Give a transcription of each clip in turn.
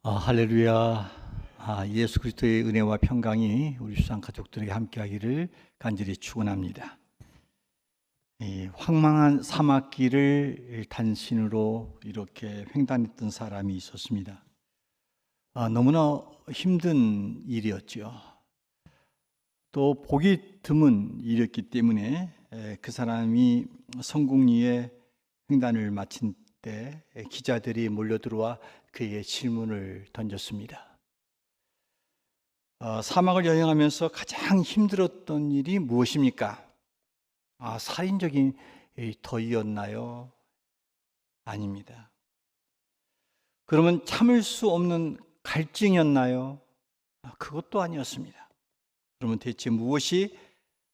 할렐루야. 예수 그리스도의 은혜와 평강이 우리 수상 가족들에게 함께하기를 간절히 축원합니다. 이 황망한 사막길을 단신으로 이렇게 횡단했던 사람이 있었습니다. 너무나 힘든 일이었죠. 또 보기 드문 일이었기 때문에 그 사람이 성공리에 횡단을 마친 때 기자들이 몰려들어와 그에게 질문을 던졌습니다. 사막을 여행하면서 가장 힘들었던 일이 무엇입니까? 살인적인 더위였나요? 아닙니다. 그러면 참을 수 없는 갈증이었나요? 그것도 아니었습니다. 그러면 대체 무엇이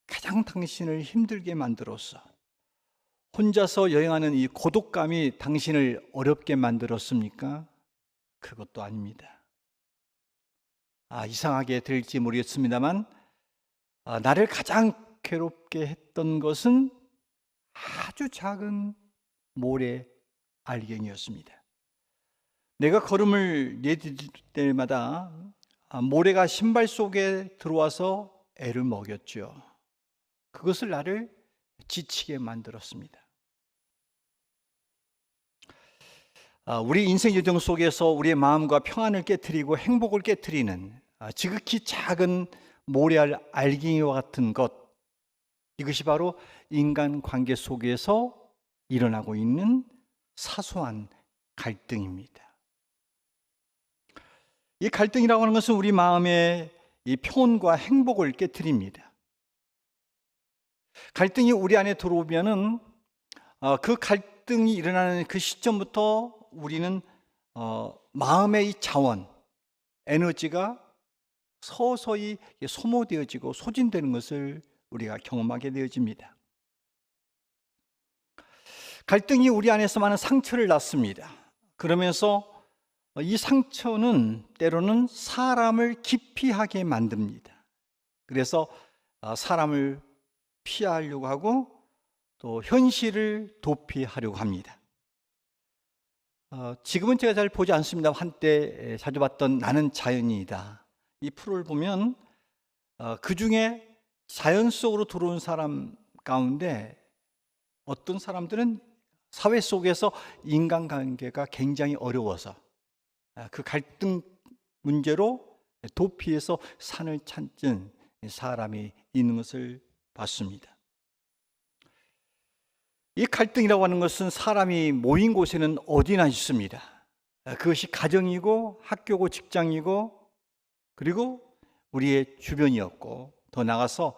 가장 당신을 힘들게 만들었어? 혼자서 여행하는 이 고독감이 당신을 어렵게 만들었습니까? 그것도 아닙니다. 이상하게 들릴지 모르겠습니다만 나를 가장 괴롭게 했던 것은 아주 작은 모래 알갱이였습니다. 내가 걸음을 내디딜 때마다 모래가 신발 속에 들어와서 애를 먹였죠. 그것을 나를 지치게 만들었습니다. 우리 인생 여정 속에서 우리의 마음과 평안을 깨트리고 행복을 깨트리는 지극히 작은 모래알 알갱이와 같은 것, 이것이 바로 인간관계 속에서 일어나고 있는 사소한 갈등입니다. 이 갈등이라고 하는 것은 우리 마음의 이 평온과 행복을 깨트립니다. 갈등이 우리 안에 들어오면은 그 갈등이 일어나는 그 시점부터 우리는 마음의 이 자원, 에너지가 서서히 소모되어지고 소진되는 것을 우리가 경험하게 되어집니다. 갈등이 우리 안에서 많은 상처를 낳습니다. 그러면서 이 상처는 때로는 사람을 기피하게 만듭니다. 그래서 사람을 피하려고 하고 또 현실을 도피하려고 합니다. 지금은 제가 잘 보지 않습니다. 한때 자주 봤던 나는 자연이다. 이 프로를 보면 그 중에 자연 속으로 들어온 사람 가운데 어떤 사람들은 사회 속에서 인간관계가 굉장히 어려워서 그 갈등 문제로 도피해서 산을 찾는 사람이 있는 것을 봤습니다. 이 갈등이라고 하는 것은 사람이 모인 곳에는 어디나 있습니다. 그것이 가정이고 학교고 직장이고 그리고 우리의 주변이었고 더 나아가서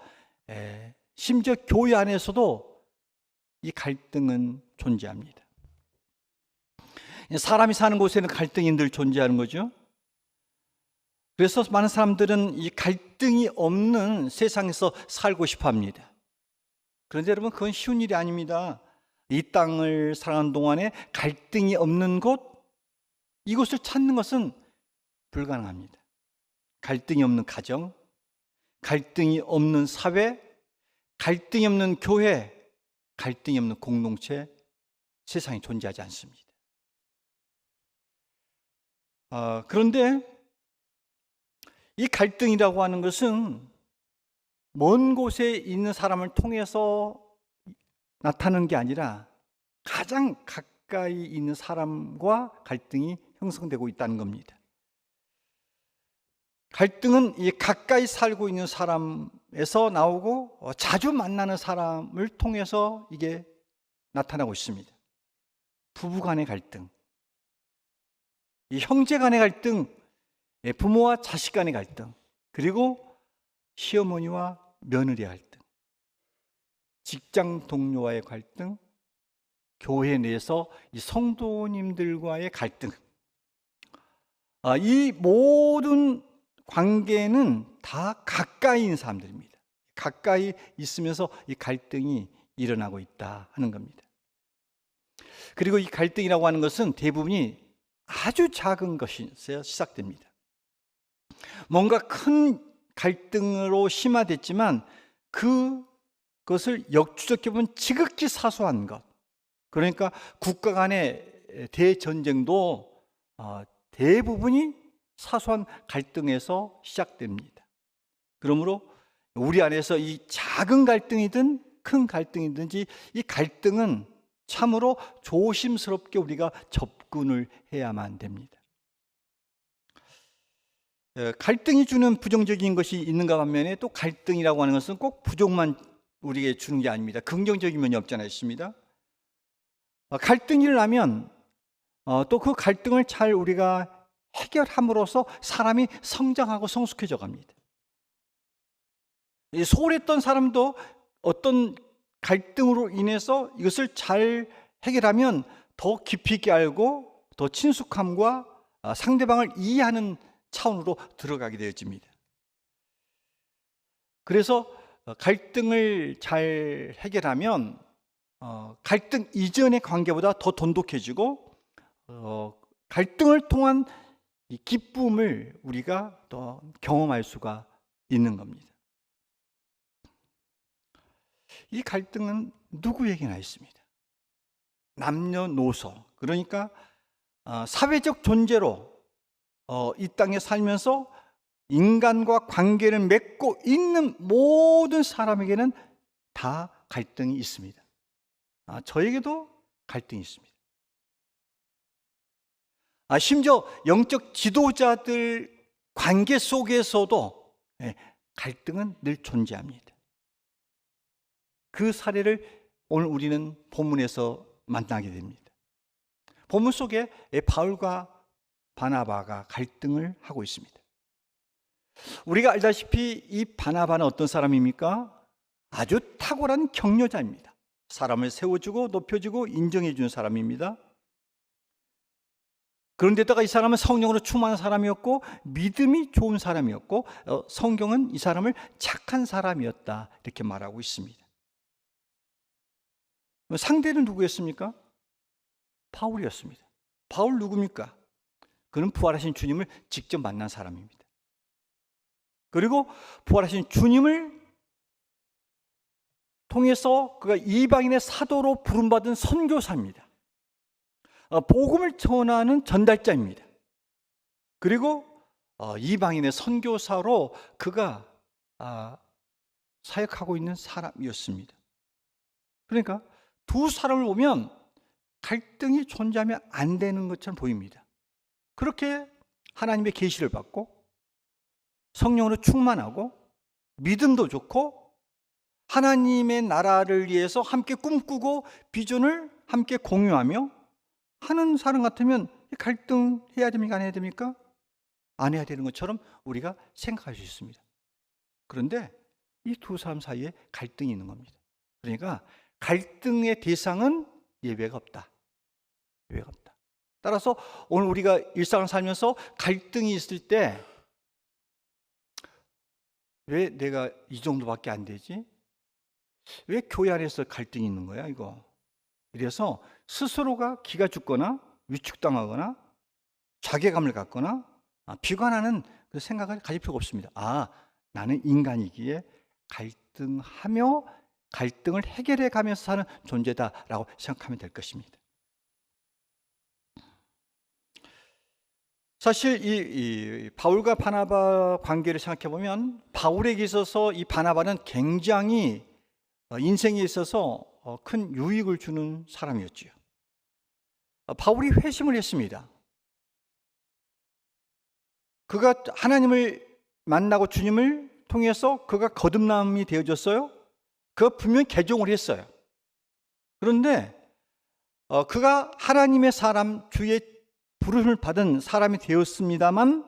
심지어 교회 안에서도 이 갈등은 존재합니다. 사람이 사는 곳에는 갈등이 늘 존재하는 거죠. 그래서 많은 사람들은 이 갈등이 없는 세상에서 살고 싶어 합니다. 그런데 여러분, 그건 쉬운 일이 아닙니다. 이 땅을 살아가는 동안에 갈등이 없는 곳, 이곳을 찾는 것은 불가능합니다. 갈등이 없는 가정, 갈등이 없는 사회, 갈등이 없는 교회, 갈등이 없는 공동체, 세상에 존재하지 않습니다. 그런데 이 갈등이라고 하는 것은 먼 곳에 있는 사람을 통해서 나타나는 게 아니라 가장 가까이 있는 사람과 갈등이 형성되고 있다는 겁니다. 갈등은 이 가까이 살고 있는 사람에서 나오고 자주 만나는 사람을 통해서 이게 나타나고 있습니다. 부부 간의 갈등, 이 형제 간의 갈등, 부모와 자식 간의 갈등, 그리고 시어머니와 며느리의 갈등, 직장 동료와의 갈등, 교회 내에서 이 성도님들과의 갈등, 이 모든 관계는 다 가까이 있는 사람들입니다. 가까이 있으면서 이 갈등이 일어나고 있다 하는 겁니다. 그리고 이 갈등이라고 하는 것은 대부분이 아주 작은 것에서 시작됩니다. 뭔가 큰 갈등으로 심화됐지만 그것을 역추적해보면 지극히 사소한 것, 그러니까 국가 간의 대전쟁도 대부분이 사소한 갈등에서 시작됩니다. 그러므로 우리 안에서 이 작은 갈등이든 큰 갈등이든지 이 갈등은 참으로 조심스럽게 우리가 접근을 해야만 됩니다. 갈등이 주는 부정적인 것이 있는가 반면에 또 갈등이라고 하는 것은 꼭 부정만 우리에게 주는 게 아닙니다. 긍정적인 면이 없잖아요. 있습니다. 갈등이 일어나면 또 그 갈등을 잘 우리가 해결함으로써 사람이 성장하고 성숙해져 갑니다. 소홀했던 사람도 어떤 갈등으로 인해서 이것을 잘 해결하면 더 깊이 있게 알고 더 친숙함과 상대방을 이해하는 차원으로 들어가게 되어집니다. 그래서 갈등을 잘 해결하면 갈등 이전의 관계보다 더 돈독해지고 갈등을 통한 이 기쁨을 우리가 더 경험할 수가 있는 겁니다. 이 갈등은 누구에게나 있습니다. 남녀노소, 그러니까 사회적 존재로 이 땅에 살면서 인간과 관계를 맺고 있는 모든 사람에게는 다 갈등이 있습니다. 저에게도 갈등이 있습니다. 심지어 영적 지도자들 관계 속에서도 갈등은 늘 존재합니다. 그 사례를 오늘 우리는 본문에서 만나게 됩니다. 본문 속에 바울과 바나바가 갈등을 하고 있습니다. 우리가 알다시피 이 바나바는 어떤 사람입니까? 아주 탁월한 격려자입니다. 사람을 세워주고 높여주고 인정해주는 사람입니다. 그런데다가 이 사람은 성령으로 충만한 사람이었고 믿음이 좋은 사람이었고 성경은 이 사람을 착한 사람이었다 이렇게 말하고 있습니다. 상대는 누구였습니까? 바울이었습니다. 바울 누굽니까? 그는 부활하신 주님을 직접 만난 사람입니다. 그리고 부활하신 주님을 통해서 그가 이방인의 사도로 부름받은 선교사입니다. 복음을 전하는 전달자입니다. 그리고 이방인의 선교사로 그가 사역하고 있는 사람이었습니다. 그러니까 두 사람을 보면 갈등이 존재하면 안 되는 것처럼 보입니다. 그렇게 하나님의 계시를 받고 성령으로 충만하고 믿음도 좋고 하나님의 나라를 위해서 함께 꿈꾸고 비전을 함께 공유하며 하는 사람 같으면 갈등해야 됩니까? 안 해야 됩니까? 안 해야 되는 것처럼 우리가 생각할 수 있습니다. 그런데 이 두 사람 사이에 갈등이 있는 겁니다. 그러니까 갈등의 대상은 예외가 없다. 예외가 없다. 따라서 오늘 우리가 일상을 살면서 갈등이 있을 때 왜 내가 이 정도밖에 안 되지? 왜 교회 안에서 갈등이 있는 거야 이거? 이래서 스스로가 기가 죽거나 위축당하거나 자괴감을 갖거나 비관하는 그 생각을 가질 필요가 없습니다. 나는 인간이기에 갈등하며 갈등을 해결해 가면서 사는 존재다라고 생각하면 될 것입니다. 사실 이 바울과 바나바 관계를 생각해 보면 바울에게 있어서 이 바나바는 굉장히 인생에 있어서 큰 유익을 주는 사람이었지요. 바울이 회심을 했습니다. 그가 하나님을 만나고 주님을 통해서 그가 거듭남이 되어졌어요. 그가 분명히 개종을 했어요. 그런데 그가 하나님의 사람, 주의 부름을 받은 사람이 되었습니다만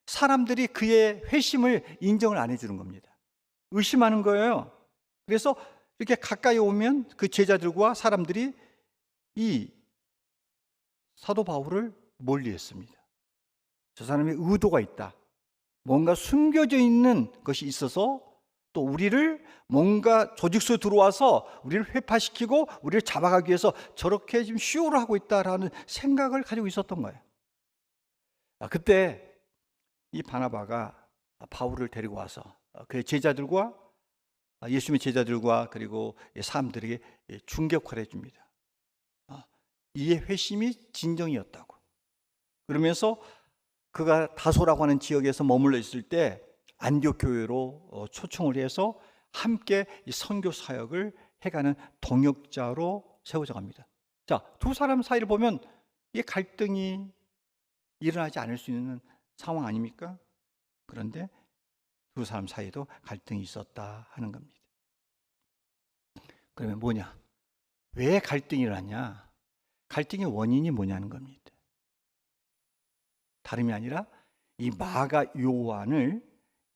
사람들이 그의 회심을 인정을 안 해주는 겁니다. 의심하는 거예요. 그래서 이렇게 가까이 오면 그 제자들과 사람들이 이 사도 바울을 멀리했습니다. 저 사람의 의도가 있다. 뭔가 숨겨져 있는 것이 있어서 또 우리를 뭔가 조직 속에 들어와서 우리를 회파시키고 우리를 잡아가기 위해서 저렇게 지금 쇼를 하고 있다라는 생각을 가지고 있었던 거예요. 그때 이 바나바가 바울을 데리고 와서 그의 제자들과 예수님의 제자들과 그리고 사람들에게 중개역할을 해줍니다. 이의 회심이 진정이었다고. 그러면서 그가 다소라고 하는 지역에서 머물러 있을 때 안디옥 교회로 초청을 해서 함께 이 선교 사역을 해가는 동역자로 세워져 갑니다. 자, 두 사람 사이를 보면 이 갈등이 일어나지 않을 수 있는 상황 아닙니까? 그런데 두 사람 사이에도 갈등이 있었다 하는 겁니다. 그러면 뭐냐? 왜 갈등이 일어났냐? 갈등의 원인이 뭐냐는 겁니다. 다름이 아니라 이 마가 요한을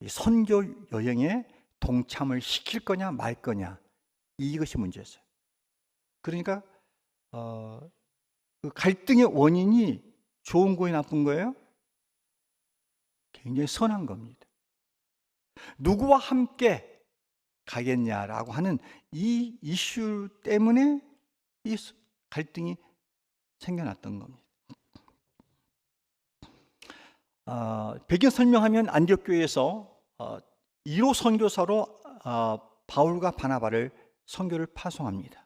선교 여행에 동참을 시킬 거냐 말 거냐, 이것이 문제였어요. 그러니까 그 갈등의 원인이 좋은 거예요, 나쁜 거예요? 굉장히 선한 겁니다. 누구와 함께 가겠냐라고 하는 이 이슈 때문에 이 갈등이 생겨났던 겁니다. 배경 설명하면 안디옥 교회에서 1호 선교사로 바울과 바나바를 선교를 파송합니다.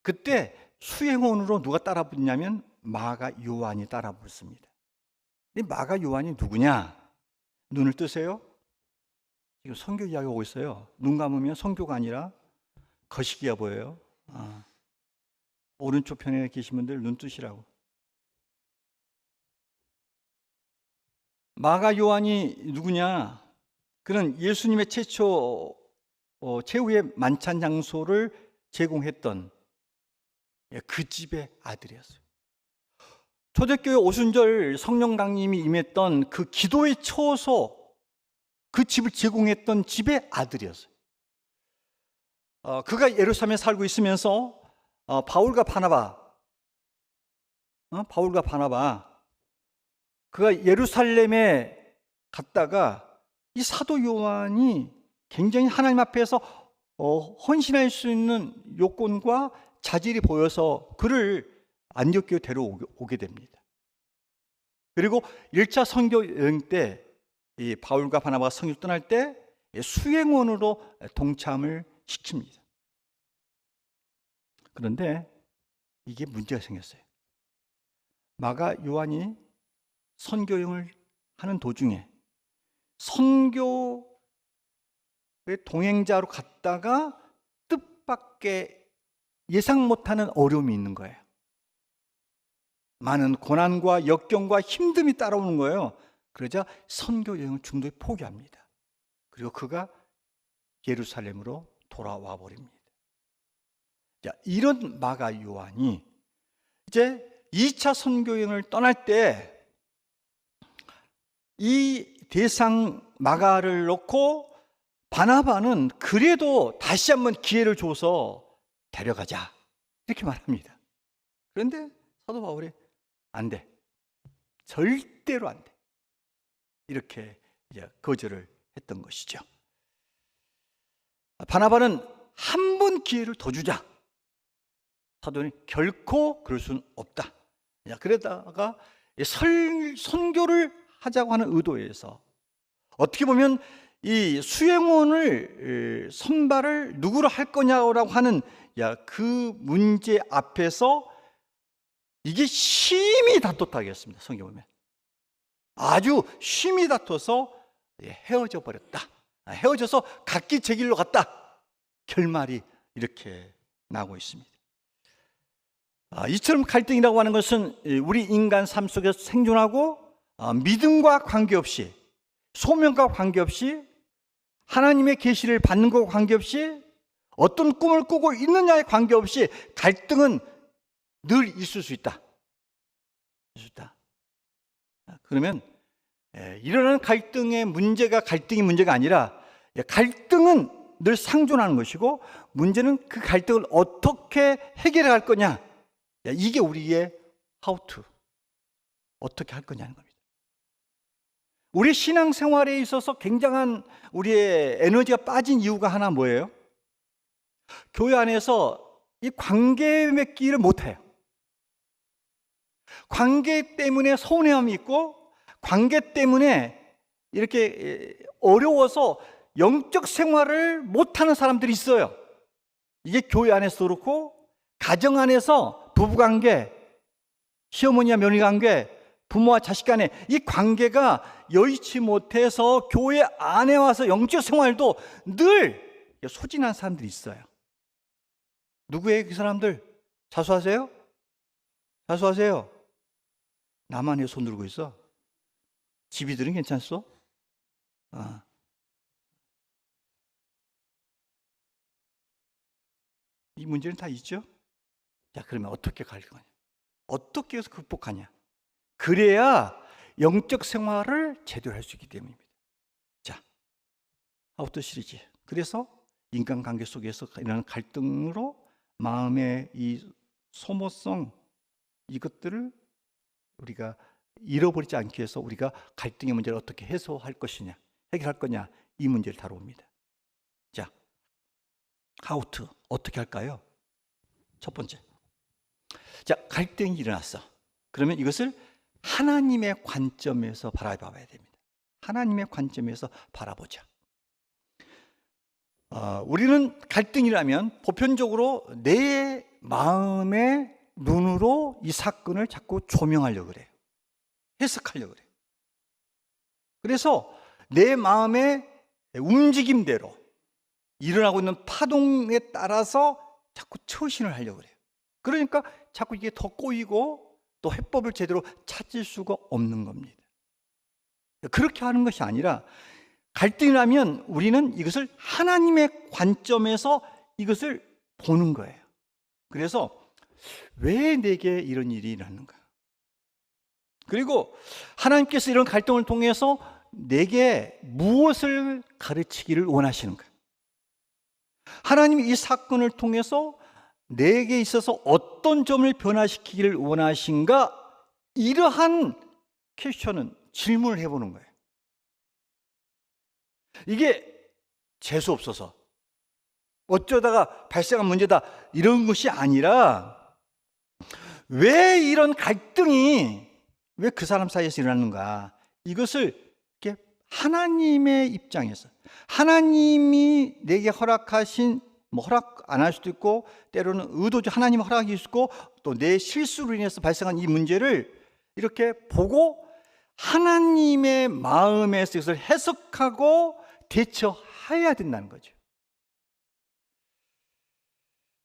그때 수행원으로 누가 따라 붙냐면 마가 요한이 따라 붙습니다. 근데 마가 요한이 누구냐? 눈을 뜨세요. 지금 선교 이야기 오고 있어요. 눈 감으면 선교가 아니라 거시기가 보여요. 오른쪽 편에 계신 분들 눈 뜨시라고. 마가 요한이 누구냐? 그는 예수님의 최후의 만찬 장소를 제공했던 그 집의 아들이었어요. 초대교회 오순절 성령 강림이 임했던 그 기도의 처소, 그 집을 제공했던 집의 아들이었어요. 그가 예루살렘에 살고 있으면서 바울과 바나바, 그가 예루살렘에 갔다가 이 사도 요한이 굉장히 하나님 앞에서 헌신할 수 있는 요건과 자질이 보여서 그를 안디옥 교회에 데려오게 됩니다. 그리고 1차 선교 여행 때 이 바울과 바나바가 선교를 떠날 때 수행원으로 동참을 시킵니다. 그런데 이게 문제가 생겼어요. 마가 요한이 선교여행을 하는 도중에 선교의 동행자로 갔다가 뜻밖의 예상 못하는 어려움이 있는 거예요. 많은 고난과 역경과 힘듦이 따라오는 거예요. 그러자 선교 여행을 중도에 포기합니다. 그리고 그가 예루살렘으로 돌아와 버립니다. 자, 이런 마가 요한이 이제 2차 선교 여행을 떠날 때 이 대상 마가를 놓고 바나바는 그래도 다시 한번 기회를 줘서 데려가자, 이렇게 말합니다. 그런데 사도 바울이 안 돼, 절대로 안 돼, 이렇게 이제 거절을 했던 것이죠. 바나바는 한 번 기회를 더 주자. 사도는 결코 그럴 수는 없다. 그러다가 선교를 하자고 하는 의도에서 어떻게 보면 이 수행원을 선발을 누구로 할 거냐고 하는 그 문제 앞에서 이게 심히 다퉜다겠습니다. 성경 보면 아주 심히 다퉈서 헤어져 버렸다. 헤어져서 각기 제 길로 갔다. 결말이 이렇게 나오고 있습니다. 이처럼 갈등이라고 하는 것은 우리 인간 삶 속에서 생존하고 믿음과 관계없이, 소명과 관계없이, 하나님의 계시를 받는 것과 관계없이, 어떤 꿈을 꾸고 있느냐에 관계없이 갈등은 늘 있을 수 있다. 그러면 일어나는 갈등의 문제가 갈등이 문제가 아니라 갈등은 늘 상존하는 것이고, 문제는 그 갈등을 어떻게 해결해 갈 거냐, 이게 우리의 how to, 어떻게 할 거냐는 겁니다. 우리 신앙생활에 있어서 굉장한 우리의 에너지가 빠진 이유가 하나 뭐예요? 교회 안에서 이 관계 맺기를 못해요. 관계 때문에 서운함이 있고, 관계 때문에 이렇게 어려워서 영적 생활을 못하는 사람들이 있어요. 이게 교회 안에서도 그렇고, 가정 안에서 부부관계, 시어머니와 며느리 관계, 부모와 자식 간에 이 관계가 여의치 못해서 교회 안에 와서 영적 생활도 늘 소진한 사람들이 있어요. 누구예요? 그 사람들? 자수하세요? 자수하세요? 나만 왜 손 들고 있어? 집이들은 괜찮소? 이 문제는 다 있죠? 자, 그러면 어떻게 갈 거냐? 어떻게 해서 극복하냐? 그래야 영적 생활을 제대로 할 수 있기 때문입니다. 자, 아웃도 시리즈. 그래서 인간관계 속에서 일어나는 갈등으로 마음의 이 소모성, 이것들을 우리가 잃어버리지 않기 위해서 우리가 갈등의 문제를 어떻게 해소할 것이냐, 해결할 거냐, 이 문제를 다뤄봅니다. 자, 하우트 어떻게 할까요? 첫 번째, 자, 갈등이 일어났어. 그러면 이것을 하나님의 관점에서 바라봐야 됩니다. 하나님의 관점에서 바라보자. 우리는 갈등이라면 보편적으로 내 마음의 눈으로 이 사건을 자꾸 조명하려고 그래요. 해석하려고 그래요. 그래서 내 마음의 움직임대로 일어나고 있는 파동에 따라서 자꾸 처신을 하려고 그래요. 그러니까 자꾸 이게 더 꼬이고 또 해법을 제대로 찾을 수가 없는 겁니다. 그렇게 하는 것이 아니라 갈등이 나면 우리는 이것을 하나님의 관점에서 이것을 보는 거예요. 그래서 왜 내게 이런 일이 일어났는가? 그리고 하나님께서 이런 갈등을 통해서 내게 무엇을 가르치기를 원하시는가? 하나님이 이 사건을 통해서 내게 있어서 어떤 점을 변화시키기를 원하신가? 이러한 퀘스천은 질문을 해보는 거예요. 이게 재수 없어서 어쩌다가 발생한 문제다 이런 것이 아니라 왜 이런 갈등이 왜 그 사람 사이에서 일어나는가? 이것을 이렇게 하나님의 입장에서 하나님이 내게 허락하신 허락 안 할 수도 있고 때로는 의도적 하나님의 허락이 있고 또 내 실수로 인해서 발생한 이 문제를 이렇게 보고 하나님의 마음에서 이것을 해석하고 대처해야 된다는 거죠.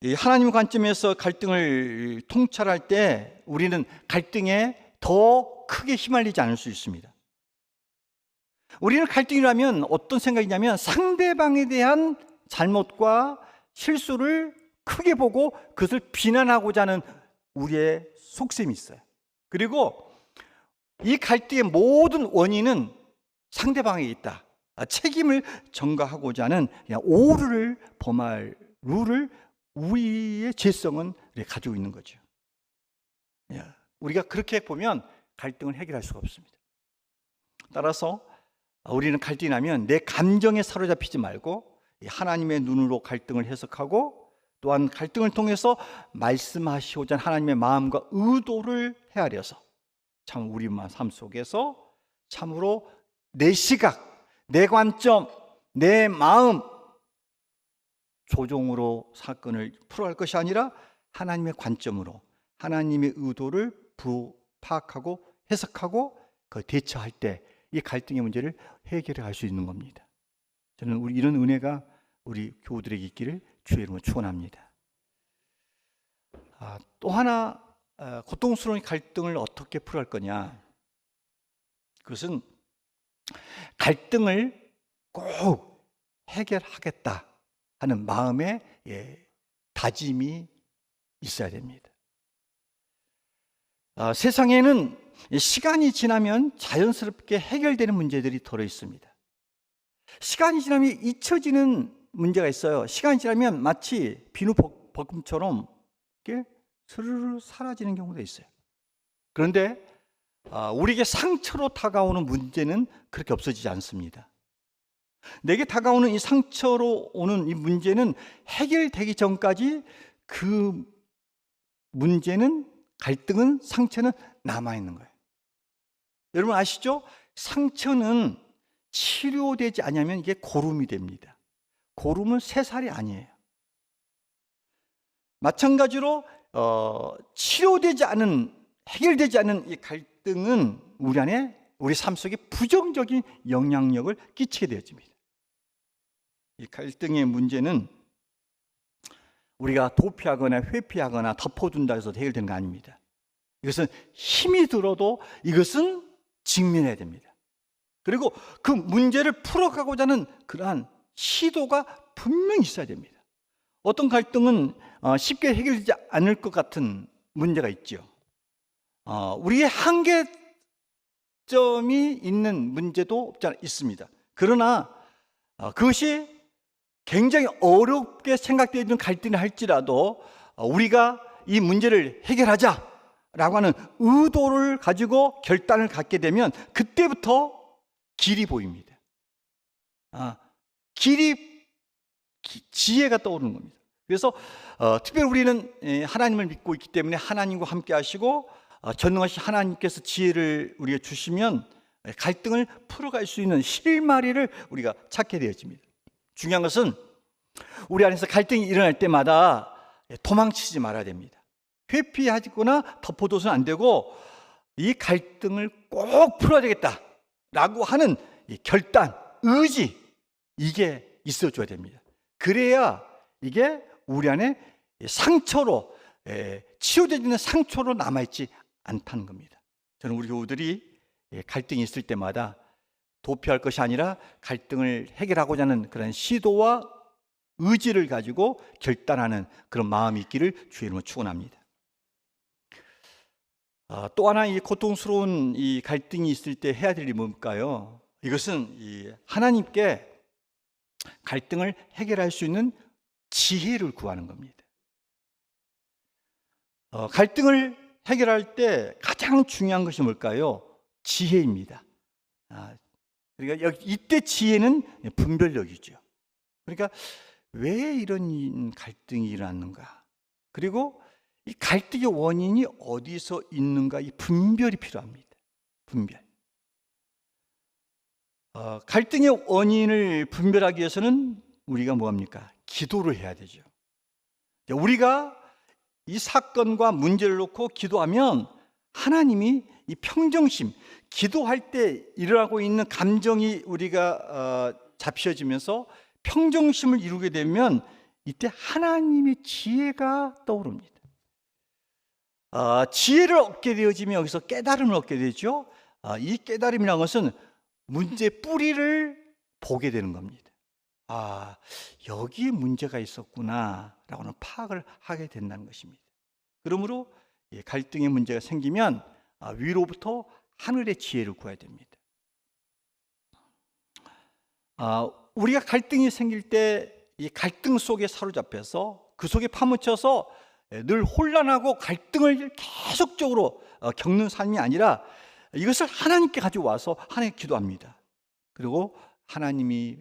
이 하나님의 관점에서 갈등을 통찰할 때 우리는 갈등에 더 크게 휘말리지 않을 수 있습니다. 우리는 갈등이라면 어떤 생각이냐면 상대방에 대한 잘못과 실수를 크게 보고 그것을 비난하고자 하는 우리의 속셈이 있어요. 그리고 이 갈등의 모든 원인은 상대방에 있다. 책임을 전가하고자 하는 오류를 범할 룰을 우리의 죄성은 가지고 있는 거죠. 우리가 그렇게 보면 갈등을 해결할 수가 없습니다. 따라서 우리는 갈등이 나면 내 감정에 사로잡히지 말고 하나님의 눈으로 갈등을 해석하고 또한 갈등을 통해서 말씀하시고자 하는 하나님의 마음과 의도를 헤아려서 참 우리 삶 속에서 참으로 내 시각, 내 관점, 내 마음 조종으로 사건을 풀어갈 것이 아니라 하나님의 관점으로 하나님의 의도를 파악하고 해석하고 그 대처할 때 이 갈등의 문제를 해결해 갈 수 있는 겁니다. 저는 이런 은혜가 우리 교우들에게 있기를 주의 이름으로 축원합니다. 또 하나 고통스러운 갈등을 어떻게 풀어갈 거냐? 그것은 갈등을 꼭 해결하겠다 하는 마음의 다짐이 있어야 됩니다. 세상에는 시간이 지나면 자연스럽게 해결되는 문제들이 들어 있습니다. 시간이 지나면 잊혀지는 문제가 있어요. 시간이 지나면 마치 비누 버금처럼 이렇게 스르르 사라지는 경우도 있어요. 그런데 우리에게 상처로 다가오는 문제는 그렇게 없어지지 않습니다. 내게 다가오는 이 상처로 오는 이 문제는 해결되기 전까지 그 문제는 갈등은 상처는 남아있는 거예요. 여러분 아시죠? 상처는 치료되지 않으면 이게 고름이 됩니다. 고름은 새살이 아니에요. 마찬가지로 치료되지 않은 해결되지 않는 이 갈등은 우리 안에, 우리 삶 속에 부정적인 영향력을 끼치게 되어집니다. 이 갈등의 문제는 우리가 도피하거나 회피하거나 덮어둔다 해서 해결되는 거 아닙니다. 이것은 힘이 들어도 이것은 직면해야 됩니다. 그리고 그 문제를 풀어가고자 하는 그러한 시도가 분명히 있어야 됩니다. 어떤 갈등은 쉽게 해결되지 않을 것 같은 문제가 있죠. 우리의 한계점이 있는 문제도 없지 않아 있습니다. 그러나 그것이 굉장히 어렵게 생각되는 갈등을 할지라도 우리가 이 문제를 해결하자라고 하는 의도를 가지고 결단을 갖게 되면 그때부터 길이 보입니다. 지혜가 떠오르는 겁니다. 그래서 특별히 우리는 하나님을 믿고 있기 때문에 하나님과 함께 하시고 전능하신 하나님께서 지혜를 우리가 주시면 갈등을 풀어갈 수 있는 실마리를 우리가 찾게 되어집니다. 중요한 것은 우리 안에서 갈등이 일어날 때마다 도망치지 말아야 됩니다. 회피하거나 덮어둬서는 안 되고 이 갈등을 꼭 풀어야 되겠다라고 하는 이 결단, 의지, 이게 있어줘야 됩니다. 그래야 이게 우리 안에 상처로, 치유되지는 상처로 남아있지 않다는 겁니다. 저는 우리 교우들이 갈등이 있을 때마다 도피할 것이 아니라 갈등을 해결하고자 하는 그런 시도와 의지를 가지고 결단하는 그런 마음이 있기를 주의 이름으로 축원합니다. 또 하나 이 고통스러운 이 갈등이 있을 때 해야 될 일이 뭘까요? 이것은 이 하나님께 갈등을 해결할 수 있는 지혜를 구하는 겁니다. 갈등을 해결할 때 가장 중요한 것이 뭘까요? 지혜입니다. 그러니까 이때 지혜는 분별력이죠. 그러니까 왜 이런 갈등이 일어났는가? 그리고 이 갈등의 원인이 어디서 있는가? 이 분별이 필요합니다. 분별. 갈등의 원인을 분별하기 위해서는 우리가 뭐합니까? 기도를 해야 되죠. 우리가 이 사건과 문제를 놓고 기도하면 하나님이 이 평정심, 기도할 때 일어나고 있는 감정이 우리가 잡혀지면서 평정심을 이루게 되면 이때 하나님의 지혜가 떠오릅니다. 지혜를 얻게 되어지면 여기서 깨달음을 얻게 되죠. 이 깨달음이라는 것은 문제의 뿌리를 보게 되는 겁니다. 여기에 문제가 있었구나 라고 하는 파악을 하게 된다는 것입니다. 그러므로 갈등의 문제가 생기면 위로부터 하늘의 지혜를 구해야 됩니다. 우리가 갈등이 생길 때 이 갈등 속에 사로잡혀서 그 속에 파묻혀서 늘 혼란하고 갈등을 계속적으로 겪는 삶이 아니라 이것을 하나님께 가져와서 하나님께 기도합니다. 그리고 하나님이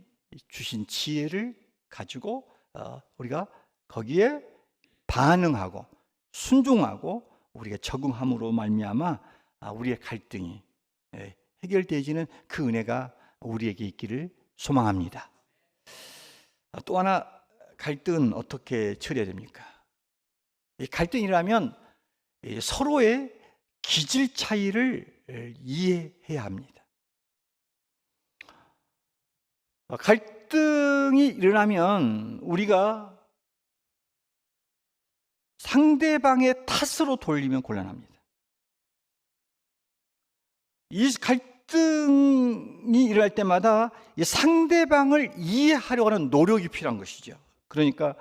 주신 지혜를 가지고 우리가 거기에 반응하고 순종하고 우리가 적응함으로 말미암아 우리의 갈등이 해결되어지는 그 은혜가 우리에게 있기를 소망합니다. 또 하나, 갈등은 어떻게 처리해야 됩니까? 이 갈등이라면 서로의 기질 차이를 이해해야 합니다. 갈등이 일어나면 우리가 상대방의 탓으로 돌리면 곤란합니다. 이 갈등이 일어날 때마다 이 상대방을 이해하려고 하는 노력이 필요한 것이죠. 그러니까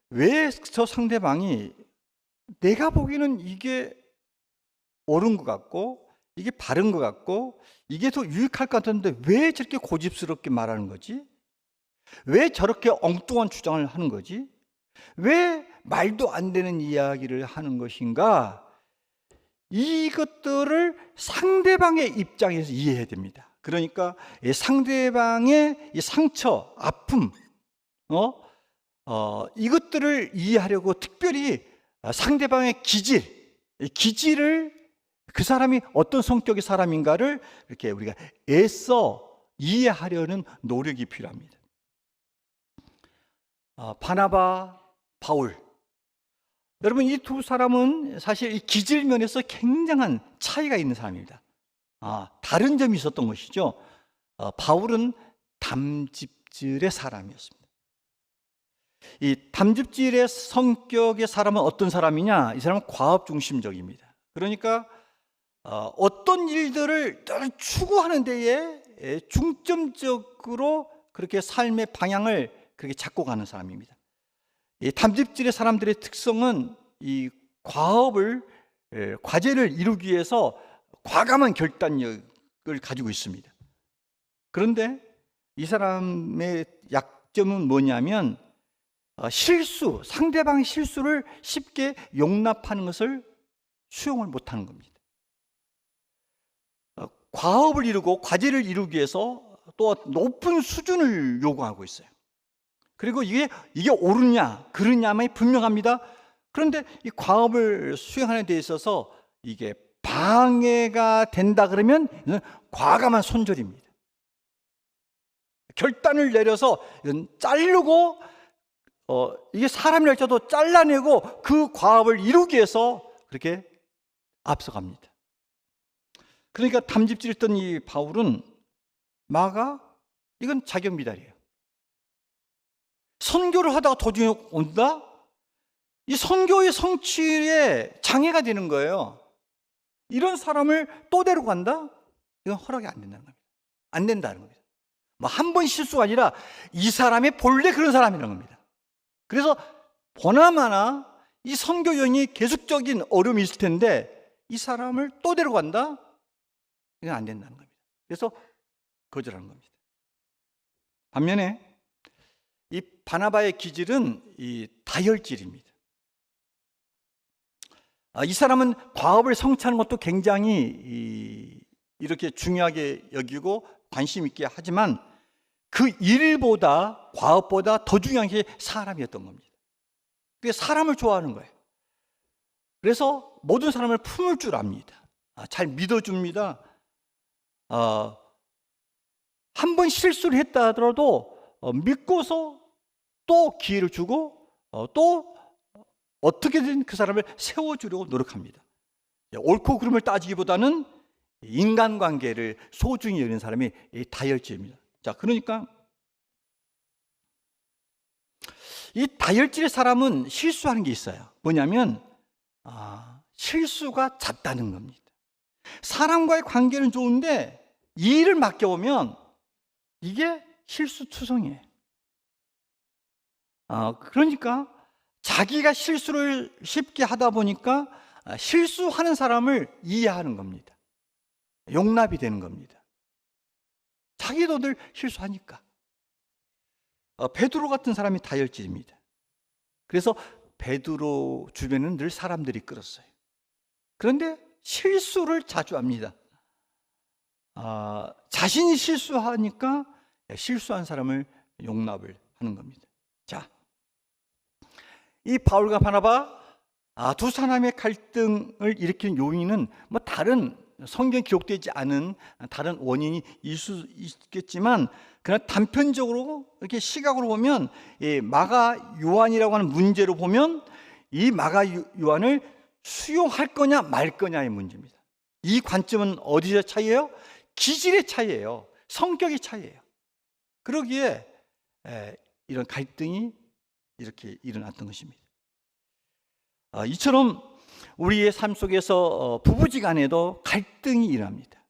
왜 저 상대방이 내가 보기에는 이게 옳은 것 같고 이게 바른 것 같고 이게 더 유익할 것 같은데 왜 저렇게 고집스럽게 말하는 거지? 왜 저렇게 엉뚱한 주장을 하는 거지? 왜 말도 안 되는 이야기를 하는 것인가? 이것들을 상대방의 입장에서 이해해야 됩니다. 그러니까 상대방의 이 상처, 아픔, 이것들을 이해하려고 특별히 상대방의 기질을 그 사람이 어떤 성격의 사람인가를 이렇게 우리가 애써 이해하려는 노력이 필요합니다. 바나바, 바울, 여러분, 이 두 사람은 사실 이 기질면에서 굉장한 차이가 있는 사람입니다. 다른 점이 있었던 것이죠. 바울은 담즙질의 사람이었습니다. 이 담즙질의 성격의 사람은 어떤 사람이냐? 이 사람은 과업 중심적입니다. 그러니까 어떤 일들을 늘 추구하는 데에 중점적으로 그렇게 삶의 방향을 그렇게 잡고 가는 사람입니다. 이 담즙질의 사람들의 특성은 이 과제를 이루기 위해서 과감한 결단력을 가지고 있습니다. 그런데 이 사람의 약점은 뭐냐면 상대방의 실수를 쉽게 용납하는 것을 수용을 못하는 겁니다. 과업을 이루고 과제를 이루기 위해서 또 높은 수준을 요구하고 있어요. 그리고 이게 옳으냐 그르냐만이 분명합니다. 그런데 이 과업을 수행하는 데 있어서 이게 방해가 된다 그러면 이건 과감한 손절입니다. 결단을 내려서 이건 자르고 이게 사람이랄지라도 잘라내고 그 과업을 이루기 위해서 그렇게 앞서갑니다. 그러니까 담즙질했던 이 바울은 이건 자격 미달이에요. 선교를 하다가 도중에 온다? 이 선교의 성취에 장애가 되는 거예요. 이런 사람을 또 데려간다? 이건 허락이 안 된다는 겁니다. 안 된다는 겁니다. 한 번 실수가 아니라 이 사람이 본래 그런 사람이라는 겁니다. 그래서 보나마나 이 선교 여행이 계속적인 어려움이 있을 텐데 이 사람을 또 데려간다? 이건 안 된다는 겁니다. 그래서 거절하는 겁니다. 반면에 이 바나바의 기질은 이 다혈질입니다. 이 사람은 과업을 성취하는 것도 굉장히 이렇게 중요하게 여기고 관심 있게 하지만 그 일보다 과업보다 더 중요한 게 사람이었던 겁니다. 그게 사람을 좋아하는 거예요. 그래서 모든 사람을 품을 줄 압니다. 잘 믿어줍니다. 한 번 실수를 했다 하더라도 믿고서 또 기회를 주고 또 어떻게든 그 사람을 세워주려고 노력합니다. 옳고 그름을 따지기보다는 인간관계를 소중히 여기는 사람이 다혈질입니다. 자, 그러니까 이 다혈질의 사람은 실수하는 게 있어요. 뭐냐면 실수가 잦다는 겁니다. 사람과의 관계는 좋은데 이 일을 맡겨보면 이게 실수투성이에요. 그러니까 자기가 실수를 쉽게 하다 보니까 실수하는 사람을 이해하는 겁니다. 용납이 되는 겁니다. 자기도 늘 실수하니까. 베드로 같은 사람이 다혈질입니다. 그래서 베드로 주변에는 늘 사람들이 끌었어요. 그런데 실수를 자주 합니다. 자신이 실수하니까 실수한 사람을 용납을 하는 겁니다. 자, 이 바울과 바나바 두 사람의 갈등을 일으키는 요인은 다른 성경에 기록되지 않은 다른 원인이 있을 수 있겠지만 그러나 단편적으로 이렇게 시각으로 보면 이 마가 요한이라고 하는 문제로 보면 이 마가 요한을 수용할 거냐 말 거냐의 문제입니다. 이 관점은 어디서 차이예요? 기질의 차이예요. 성격의 차이예요. 그러기에 이런 갈등이 이렇게 일어났던 것입니다. 이처럼 우리의 삶 속에서 부부지간에도 갈등이 일어납니다.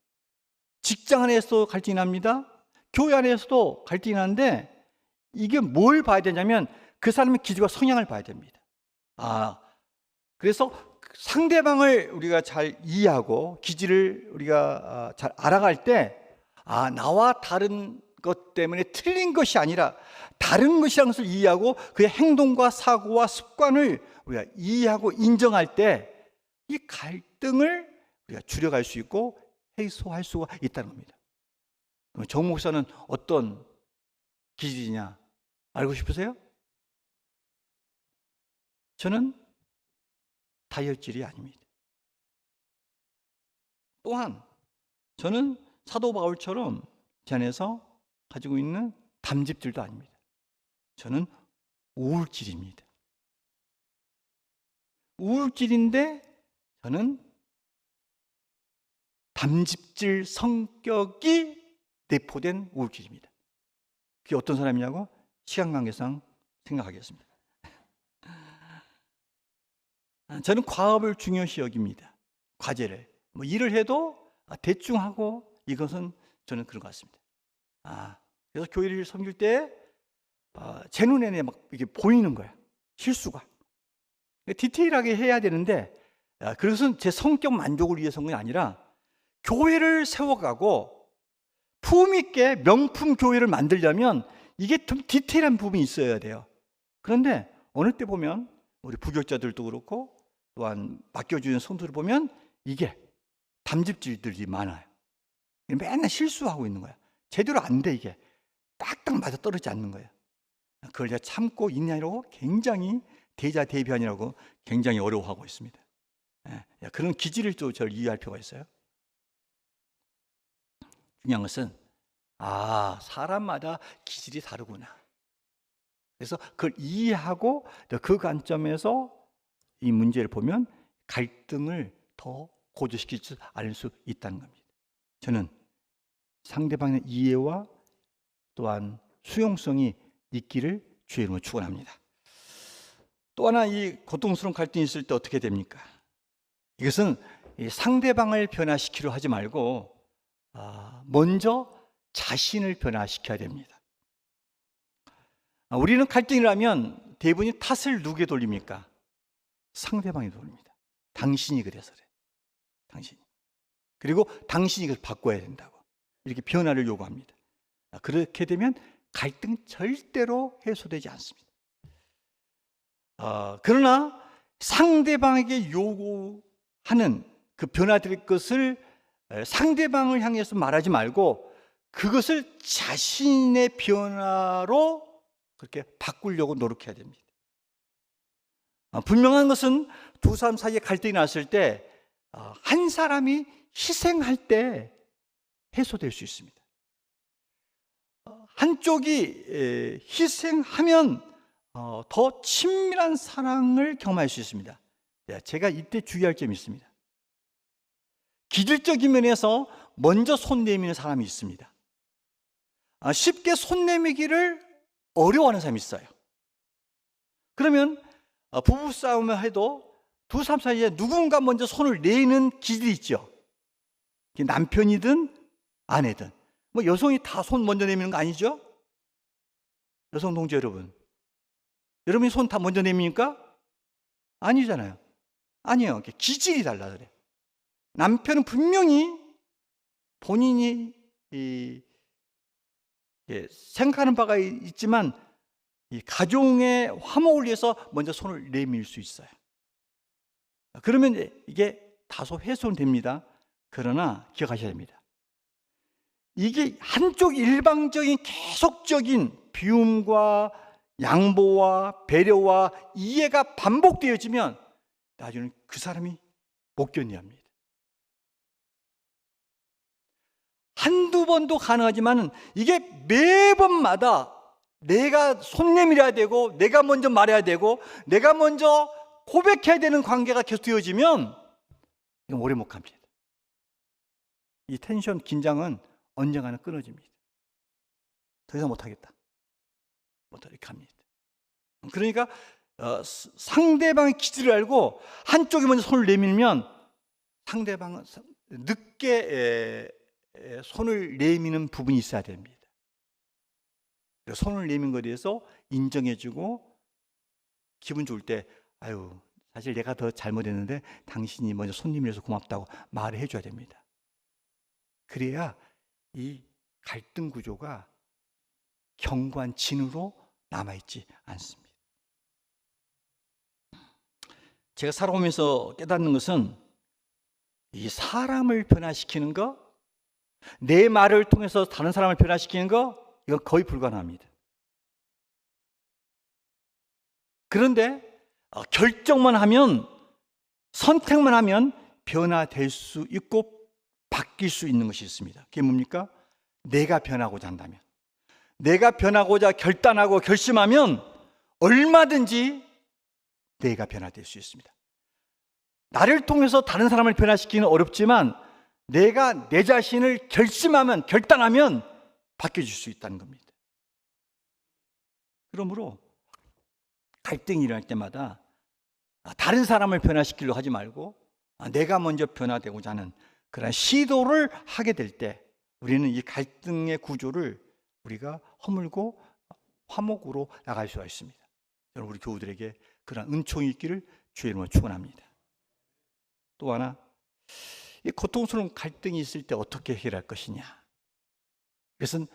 직장 안에서도 갈등이 납니다. 교회 안에서도 갈등이 나는데 이게 뭘 봐야 되냐면 그 사람의 기질과 성향을 봐야 됩니다. 그래서 상대방을 우리가 잘 이해하고 기질을 우리가 잘 알아갈 때 나와 다른 것 때문에 틀린 것이 아니라 다른 것이라는 것을 이해하고 그의 행동과 사고와 습관을 우리가 이해하고 인정할 때 이 갈등을 우리가 줄여갈 수 있고 해소할 수가 있다는 겁니다. 그럼 정 목사는 어떤 기질이냐 알고 싶으세요? 저는 다혈질이 아닙니다. 또한 저는 사도 바울처럼 제 안에서 가지고 있는 담즙질도 아닙니다. 저는 우울질입니다. 우울질인데 저는 담즙질 성격이 내포된 우울질입니다. 그게 어떤 사람이냐고 시간 관계상 생각하겠습니다. 저는 과업을 중요시 여깁니다. 과제를 뭐 일을 해도 대충 하고, 이것은 저는 그런 것 같습니다. 그래서 교회를 섬길 때 제 눈에는 막 이게 보이는 거야, 실수가. 디테일하게 해야 되는데, 그것은 제 성격 만족을 위해서가 아니라 교회를 세워가고 품 있게 명품 교회를 만들려면 이게 좀 디테일한 부분이 있어야 돼요. 그런데 어느 때 보면 우리 부교육자들도 그렇고 또한 맡겨주는 성도를 보면 이게 담즙질들이 많아요. 맨날 실수하고 있는 거야. 제대로 안 돼. 이게 딱딱 맞아 떨어지지 않는 거예요. 그걸 제가 참고 인내하려고 굉장히 대자대변이라고 굉장히 어려워하고 있습니다. 그런 기질을 또 저를 이해할 필요가 있어요. 중요한 것은 사람마다 기질이 다르구나. 그래서 그걸 이해하고 그 관점에서 이 문제를 보면 갈등을 더 고조시키지 않을 수 있다는 겁니다. 저는 상대방의 이해와 또한 수용성이 있기를 주의 이름으로 축원합니다. 또 하나, 이 고통스러운 갈등이 있을 때 어떻게 됩니까? 이것은 상대방을 변화시키려 하지 말고 먼저 자신을 변화시켜야 됩니다. 우리는 갈등이라면 대부분이 탓을 누구에 돌립니까? 상대방에 돌립니다. 당신이 그래서 그래. 당신이. 그리고 당신이 그걸 바꿔야 된다고 이렇게 변화를 요구합니다. 그렇게 되면 갈등 절대로 해소되지 않습니다. 그러나 상대방에게 요구하는 그 변화될 것을 상대방을 향해서 말하지 말고 그것을 자신의 변화로 그렇게 바꾸려고 노력해야 됩니다. 분명한 것은 두 사람 사이에 갈등이 났을 때 한 사람이 희생할 때 해소될 수 있습니다. 한쪽이 희생하면 더 친밀한 사랑을 경험할 수 있습니다. 제가 이때 주의할 점이 있습니다. 기질적인 면에서 먼저 손 내미는 사람이 있습니다. 쉽게 손 내미기를 어려워하는 사람이 있어요. 그러면 부부싸움을 해도 두 사람 사이에 누군가 먼저 손을 내는 기질이 있죠. 남편이든 아내든. 뭐 여성이 다 손 먼저 내미는 거 아니죠? 여성 동지 여러분, 여러분이 손 다 먼저 내밉니까? 아니잖아요. 아니에요. 기질이 달라 그래. 남편은 분명히 본인이 생각하는 바가 있지만 이 가정의 화목을 위해서 먼저 손을 내밀 수 있어요. 그러면 이게 다소 해소는 됩니다. 그러나 기억하셔야 됩니다. 이게 한쪽 일방적인 계속적인 비움과 양보와 배려와 이해가 반복되어지면 나중에 그 사람이 못 견뎌합니다. 한두 번도 가능하지만 이게 매번마다 내가 손 내밀어야 되고 내가 먼저 말해야 되고 내가 먼저 고백해야 되는 관계가 계속 되어지면 이건 오래 못 갑니다. 이 텐션, 긴장은 언젠가는 끊어집니다. 더 이상 못하겠다. 이렇게 합니다. 그러니까 상대방의 기질을 알고 한쪽이 먼저 손을 내밀면 상대방은 늦게 손을 내미는 부분이 있어야 됩니다. 손을 내민 것에 대해서 인정해주고 기분 좋을 때 사실 내가 더 잘못했는데 당신이 먼저 손 내밀어서 고맙다고 말을 해줘야 됩니다. 그래야 이 갈등 구조가 견고한 진으로 남아있지 않습니다. 제가 살아오면서 깨닫는 것은 이 사람을 변화시키는 거, 내 말을 통해서 다른 사람을 변화시키는 거, 이건 거의 불가능합니다. 그런데 결정만 하면, 선택만 하면 변화될 수 있고 바뀔 수 있는 것이 있습니다. 그게 뭡니까? 내가 변하고자 한다면, 내가 변하고자 결단하고 결심하면 얼마든지 내가 변화될 수 있습니다. 나를 통해서 다른 사람을 변화시키기는 어렵지만 내가 내 자신을 결심하면, 결단하면 바뀌어질 수 있다는 겁니다. 그러므로 갈등이 일어날 때마다 다른 사람을 변화시키려고 하지 말고 내가 먼저 변화되고자 하는 그런 시도를 하게 될 때 우리는 이 갈등의 구조를 우리가 허물고 화목으로 나갈 수가 있습니다. 여러분, 우리 교우들에게 그런 은총이 있기를 주의 이름으로 축원합니다. 또 하나, 이 고통스러운 갈등이 있을 때 어떻게 해결할 것이냐. 이것은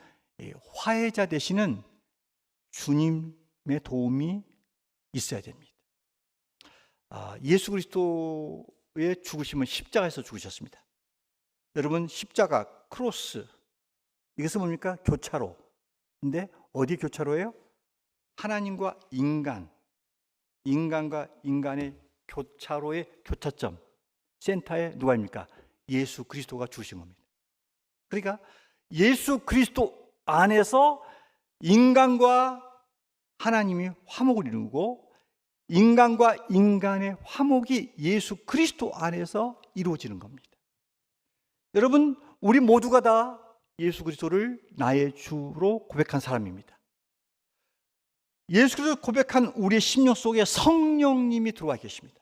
화해자 되시는 주님의 도움이 있어야 됩니다. 예수 그리스도의 죽으심은 십자가에서 죽으셨습니다. 여러분, 십자가, 크로스, 이것은 뭡니까? 교차로. 근데 어디 교차로예요? 하나님과 인간, 인간과 인간의 교차로의 교차점, 센터에 누가 입니까? 예수 그리스도가 죽으신 겁니다. 그러니까 예수 그리스도 안에서 인간과 하나님이 화목을 이루고 인간과 인간의 화목이 예수 그리스도 안에서 이루어지는 겁니다. 여러분, 우리 모두가 다 예수 그리스도를 나의 주로 고백한 사람입니다. 예수 그리스도를 고백한 우리의 심령 속에 성령님이 들어와 계십니다.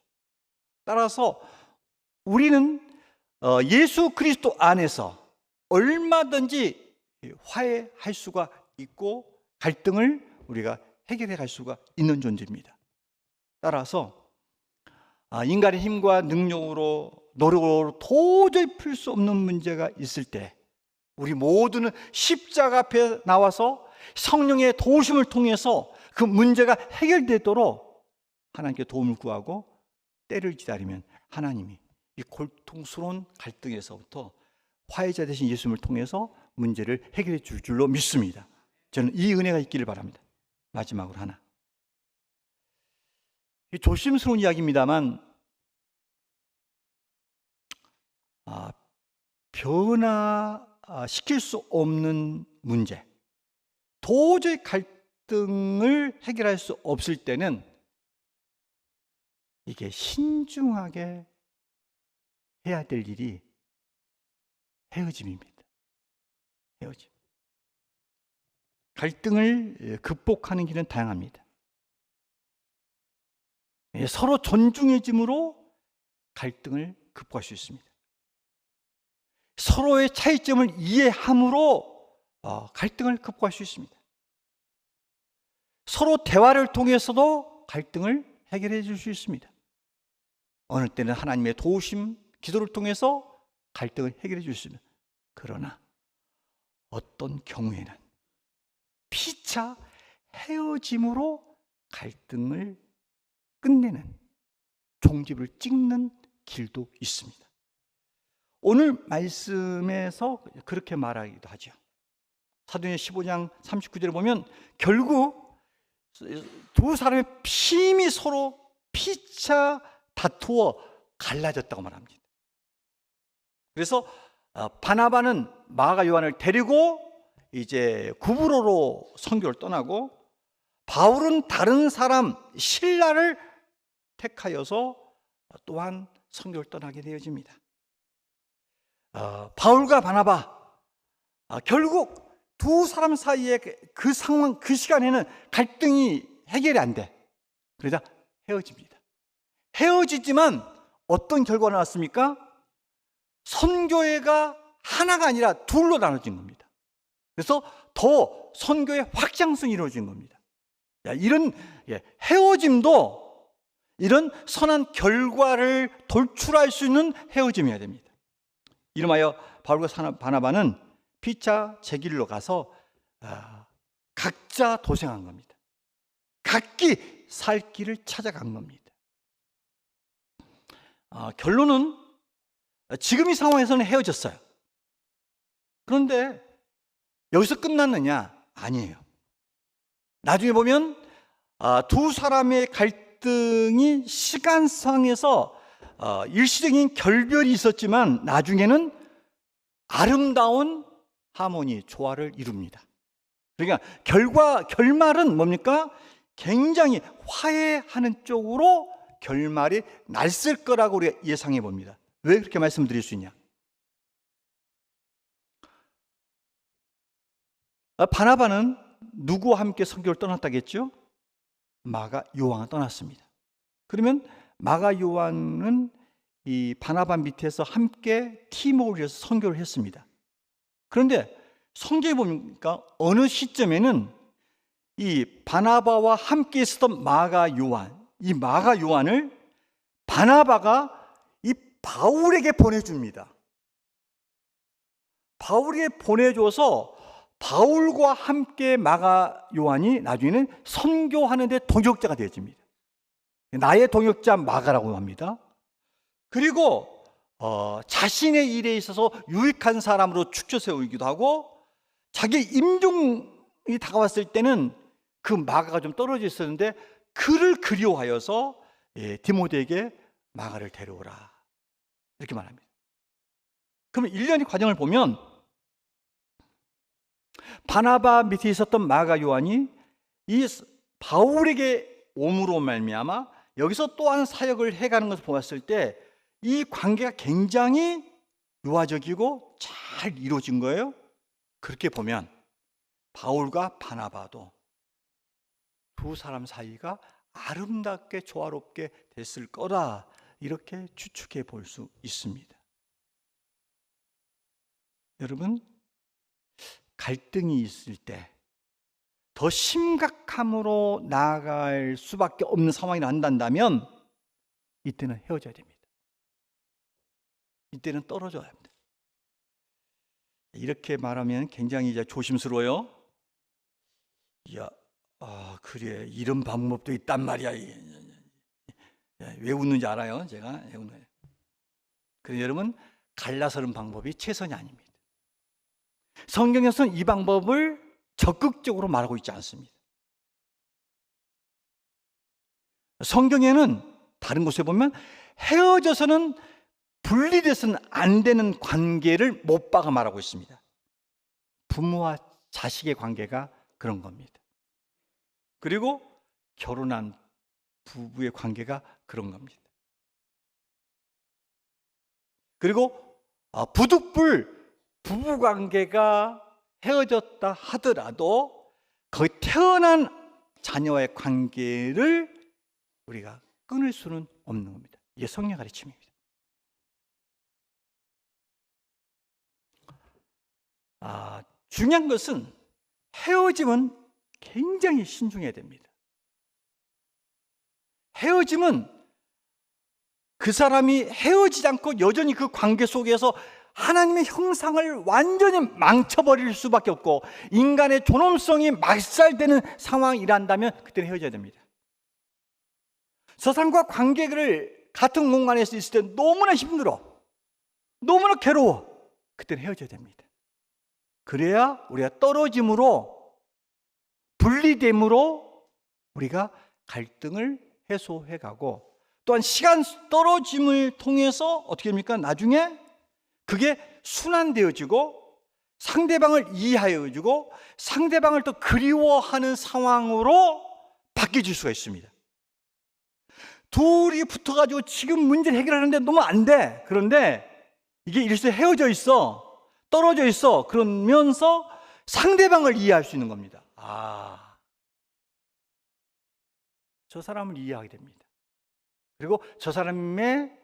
따라서 우리는 예수 그리스도 안에서 얼마든지 화해할 수가 있고 갈등을 우리가 해결해 갈 수가 있는 존재입니다. 따라서 인간의 힘과 능력으로, 노력으로 도저히 풀 수 없는 문제가 있을 때 우리 모두는 십자가 앞에 나와서 성령의 도우심을 통해서 그 문제가 해결되도록 하나님께 도움을 구하고 때를 기다리면 하나님이 이 고통스러운 갈등에서부터 화해자 되신 예수님을 통해서 문제를 해결해 줄 줄로 믿습니다. 저는 이 은혜가 있기를 바랍니다. 마지막으로 하나, 조심스러운 이야기입니다만 변화시킬 수 없는 문제, 도저히 갈등을 해결할 수 없을 때는 이게 신중하게 해야 될 일이 헤어짐입니다. 헤어짐. 갈등을 극복하는 길은 다양합니다. 서로 존중해짐으로 갈등을 극복할 수 있습니다. 서로의 차이점을 이해함으로 갈등을 극복할 수 있습니다. 서로 대화를 통해서도 갈등을 해결해 줄 수 있습니다. 어느 때는 하나님의 도우심, 기도를 통해서 갈등을 해결해 줄 수 있습니다. 그러나 어떤 경우에는 피차 헤어짐으로 갈등을 끝내는, 종집을 찍는 길도 있습니다. 오늘 말씀에서 그렇게 말하기도 하죠. 사도행전 15장 39절에 보면 결국 두 사람의 힘이 서로 피차 다투어 갈라졌다고 말합니다. 그래서 바나바는 마가 요한을 데리고 이제 구브로로 선교를 떠나고 바울은 다른 사람 실라를 택하여서 또한 선교를 떠나게 되어집니다. 바울과 바나바 결국 두 사람 사이에 그 상황, 그 시간에는 갈등이 해결이 안 돼. 그러자 헤어집니다. 헤어지지만 어떤 결과가 나왔습니까? 선교회가 하나가 아니라 둘로 나눠진 겁니다. 그래서 더 선교의 확장성이 이루어진 겁니다. 이런 헤어짐도 이런 선한 결과를 돌출할 수 있는 헤어짐이어야 됩니다. 이름하여 바울과 바나바는 피차 제 길로 가서 각자 도생한 겁니다. 각기 살 길을 찾아간 겁니다. 결론은 지금 이 상황에서는 헤어졌어요. 그런데 여기서 끝났느냐? 아니에요. 나중에 보면 두 사람의 갈등이 시간상에서 일시적인 결별이 있었지만 나중에는 아름다운 하모니, 조화를 이룹니다. 그러니까 결말은 뭡니까? 굉장히 화해하는 쪽으로 결말이 났을 거라고 우리가 예상해 봅니다. 왜 그렇게 말씀드릴 수 있냐? 바나바는 누구와 함께 선교를 떠났다겠죠? 마가 요한을 떠났습니다. 그러면 마가 요한은 이 바나바 밑에서 함께 팀워크를 해서 선교를 했습니다. 그런데 성경에 보니까 어느 시점에는 이 바나바와 함께 있었던 마가 요한, 이 마가 요한을 바나바가 이 바울에게 보내줍니다. 바울에게 보내줘서 바울과 함께 마가 요한이 나중에는 선교하는 데 동역자가 되어집니다. 나의 동역자 마가라고 합니다. 그리고 자신의 일에 있어서 유익한 사람으로 축쳐 세우기도 하고, 자기 임종이 다가왔을 때는 그 마가가 좀 떨어져 있었는데 그를 그리워하여서 디모데에게 마가를 데려오라 이렇게 말합니다. 그러면 1년의 과정을 보면 바나바 밑에 있었던 마가 요한이 이 바울에게 옴으로 말미암아 여기서 또한 사역을 해가는 것을 보았을 때 이 관계가 굉장히 유화적이고 잘 이루어진 거예요. 그렇게 보면 바울과 바나바도 두 사람 사이가 아름답게 조화롭게 됐을 거라 이렇게 추측해 볼 수 있습니다. 여러분, 갈등이 있을 때 더 심각함으로 나아갈 수밖에 없는 상황이 난다면 이때는 헤어져야 됩니다. 이때는 떨어져야 합니다. 이렇게 말하면 굉장히 이제 조심스러워요. 그래, 이런 방법도 있단 말이야. 왜 웃는지 알아요? 제가 그래서 여러분, 갈라서는 방법이 최선이 아닙니다. 성경에서는 이 방법을 적극적으로 말하고 있지 않습니다. 성경에는 다른 곳에 보면 헤어져서는 분리돼서는 안 되는 관계를 못 박아 말하고 있습니다. 부모와 자식의 관계가 그런 겁니다. 그리고 결혼한 부부의 관계가 그런 겁니다. 그리고 부득불 부부관계가 헤어졌다 하더라도 거의 태어난 자녀와의 관계를 우리가 끊을 수는 없는 겁니다. 이게 성경 가르침입니다. 중요한 것은 헤어짐은 굉장히 신중해야 됩니다. 헤어짐은 그 사람이 헤어지지 않고 여전히 그 관계 속에서 하나님의 형상을 완전히 망쳐버릴 수밖에 없고 인간의 존엄성이 말살되는 상황이란다면 그때는 헤어져야 됩니다. 저 사람과 관계를 같은 공간에서 있을 때 너무나 힘들어, 너무나 괴로워, 그때는 헤어져야 됩니다. 그래야 우리가 떨어짐으로, 분리됨으로 우리가 갈등을 해소해가고, 또한 시간 떨어짐을 통해서 어떻게 됩니까? 나중에 그게 순환되어지고 상대방을 이해하여지고 상대방을 또 그리워하는 상황으로 바뀌어질 수가 있습니다. 둘이 붙어가지고 지금 문제를 해결하는데 너무 안 돼. 그런데 이게 일시에 헤어져 있어, 떨어져 있어. 그러면서 상대방을 이해할 수 있는 겁니다. 저 사람을 이해하게 됩니다. 그리고 저 사람의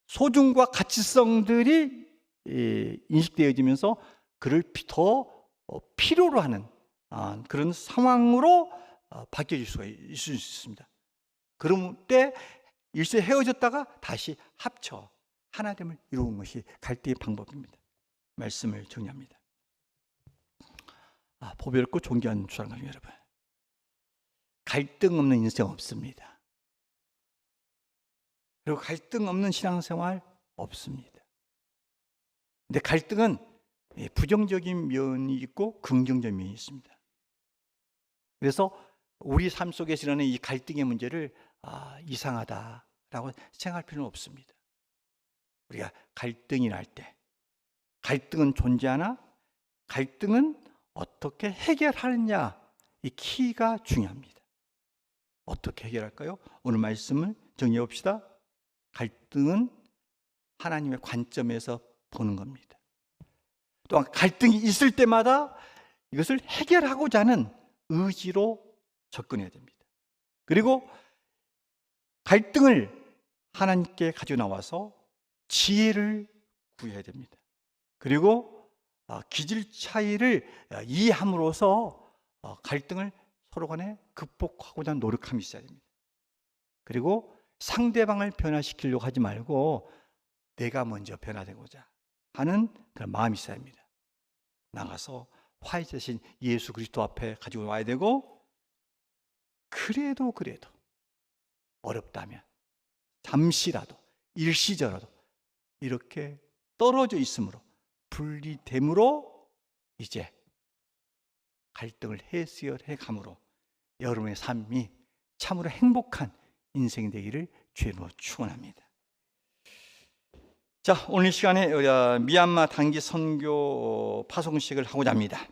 소중과 가치성들이 인식되어지면서 그를 더 필요로 하는 그런 상황으로 바뀌어질 수가 있을 수 있습니다. 그럴 때 일시에 헤어졌다가 다시 합쳐 하나됨을 이루는 것이 갈등의 방법입니다. 말씀을 정리합니다. 보배롭고 존귀한 주장님 여러분, 갈등 없는 인생 없습니다. 그리고 갈등 없는 신앙생활 없습니다. 근데 갈등은 부정적인 면이 있고 긍정적인 면이 있습니다. 그래서 우리 삶 속에서 일어나는 이 갈등의 문제를 이상하다라고 생각할 필요는 없습니다. 우리가 갈등이 날 때 갈등은 존재하나 갈등은 어떻게 해결하느냐, 이 키가 중요합니다. 어떻게 해결할까요? 오늘 말씀을 정리해 봅시다. 갈등은 하나님의 관점에서 보는 겁니다. 또한 갈등이 있을 때마다 이것을 해결하고자 하는 의지로 접근해야 됩니다. 그리고 갈등을 하나님께 가지고 나와서 지혜를 구해야 됩니다. 그리고 기질 차이를 이해함으로써 갈등을 서로 간에 극복하고자 하는 노력함이 있어야 됩니다. 그리고 상대방을 변화시키려고 하지 말고 내가 먼저 변화되고자 하는 그런 마음이 있어야 합니다. 나가서 화해자신 예수 그리스도 앞에 가지고 와야 되고, 그래도 어렵다면 잠시라도 일시적으로라도 이렇게 떨어져 있으므로 분리됨으로 이제 갈등을 해소해 감으로 여러분의 삶이 참으로 행복한 인생이 되기를 주님으로 축원합니다. 자, 오늘 시간에 미얀마 단기 선교 파송식을 하고자 합니다.